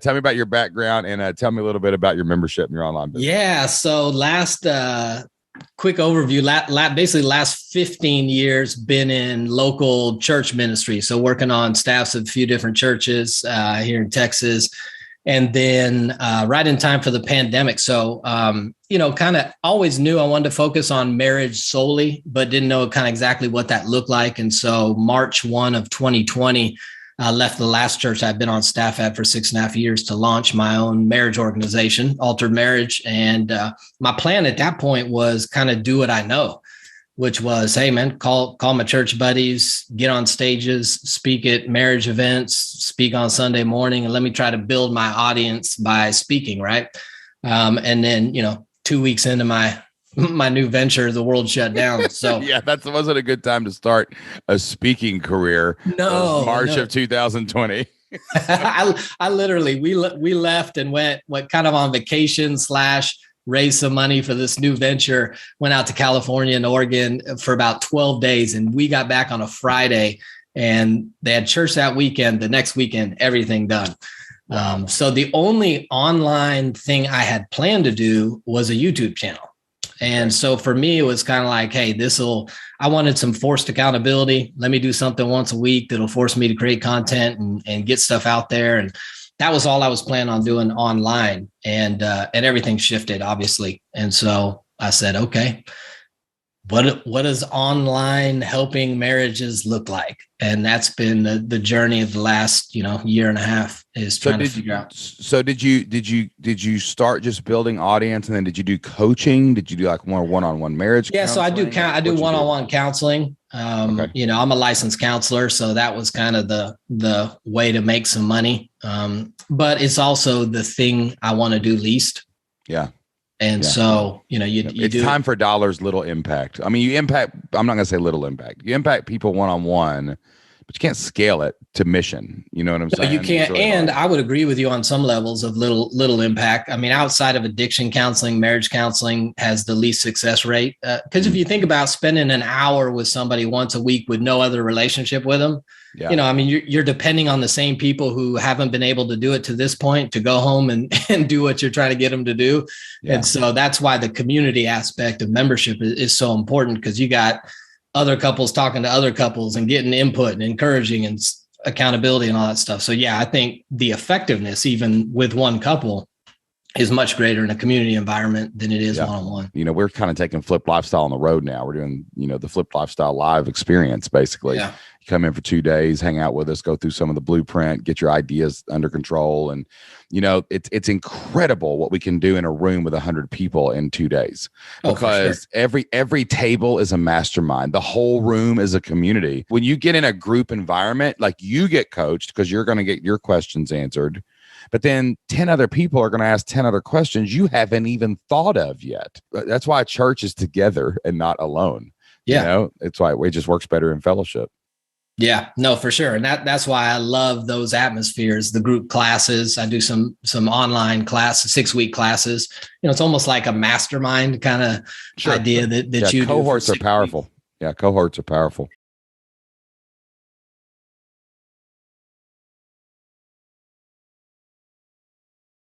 Tell me about your background and tell me a little bit about your membership and your online business. Yeah. So last quick overview, basically last 15 years been in local church ministry. So working on staffs of a few different churches here in Texas. And then right in time for the pandemic. So, kind of always knew I wanted to focus on marriage solely, but didn't know kind of exactly what that looked like. And so March 1 of 2020, I left the last church I've been on staff at for 6.5 years to launch my own marriage organization, Altered Marriage. And my plan at that point was kind of do what I know, which was, hey, man, call my church buddies, get on stages, speak at marriage events, speak on Sunday morning, and let me try to build my audience by speaking, right? And then, 2 weeks into my new venture, the world shut down. So yeah, that wasn't a good time to start a speaking career. No, March of 2020. I literally, we left and went kind of on vacation / raise some money for this new venture, went out to California and Oregon for about 12 days. And we got back on a Friday and they had church that weekend, the next weekend, everything done. So the only online thing I had planned to do was a YouTube channel. And so for me, it was kind of like, hey, I wanted some forced accountability. Let me do something once a week that'll force me to create content and get stuff out there. And that was all I was planning on doing online, and everything shifted, obviously. And so I said, okay, what does online helping marriages look like? And that's been the journey of the last, year and a half is trying to figure out. So did you start just building audience, and then did you do coaching? Did you do like more one-on-one marriage? Yeah. So I do one-on-one counseling. Okay. I'm a licensed counselor, so that was kind of the way to make some money. But it's also the thing I want to do least. Yeah. And so, it's time for dollars, little impact. I mean, you impact, I'm not going to say little impact. You impact people one-on-one, but you can't scale it to mission. You know what I'm saying? You can't. Really and hard. I would agree with you on some levels of little impact. I mean, outside of addiction counseling, marriage counseling has the least success rate. Because if you think about spending an hour with somebody once a week with no other relationship with them, you're depending on the same people who haven't been able to do it to this point to go home and do what you're trying to get them to do. Yeah. And so that's why the community aspect of membership is so important, because you got other couples talking to other couples and getting input and encouraging and accountability and all that stuff. So yeah, I think the effectiveness, even with one couple, is much greater in a community environment than it is one-on-one. We're kind of taking Flip Lifestyle on the road now. We're doing, the Flip Lifestyle live experience, basically. Yeah. You come in for 2 days, hang out with us, go through some of the blueprint, get your ideas under control. And, it's incredible what we can do in a room with 100 people in 2 days, because every table is a mastermind. The whole room is a community. When you get in a group environment, like, you get coached because you're going to get your questions answered. But then 10 other people are going to ask 10 other questions you haven't even thought of yet. That's why church is together and not alone. Yeah. It's why it just works better in fellowship. Yeah, no, for sure. And that's why I love those atmospheres, the group classes. I do some online classes, 6-week classes. It's almost like a mastermind kind of idea that you cohorts do. Are powerful. Yeah, cohorts are powerful.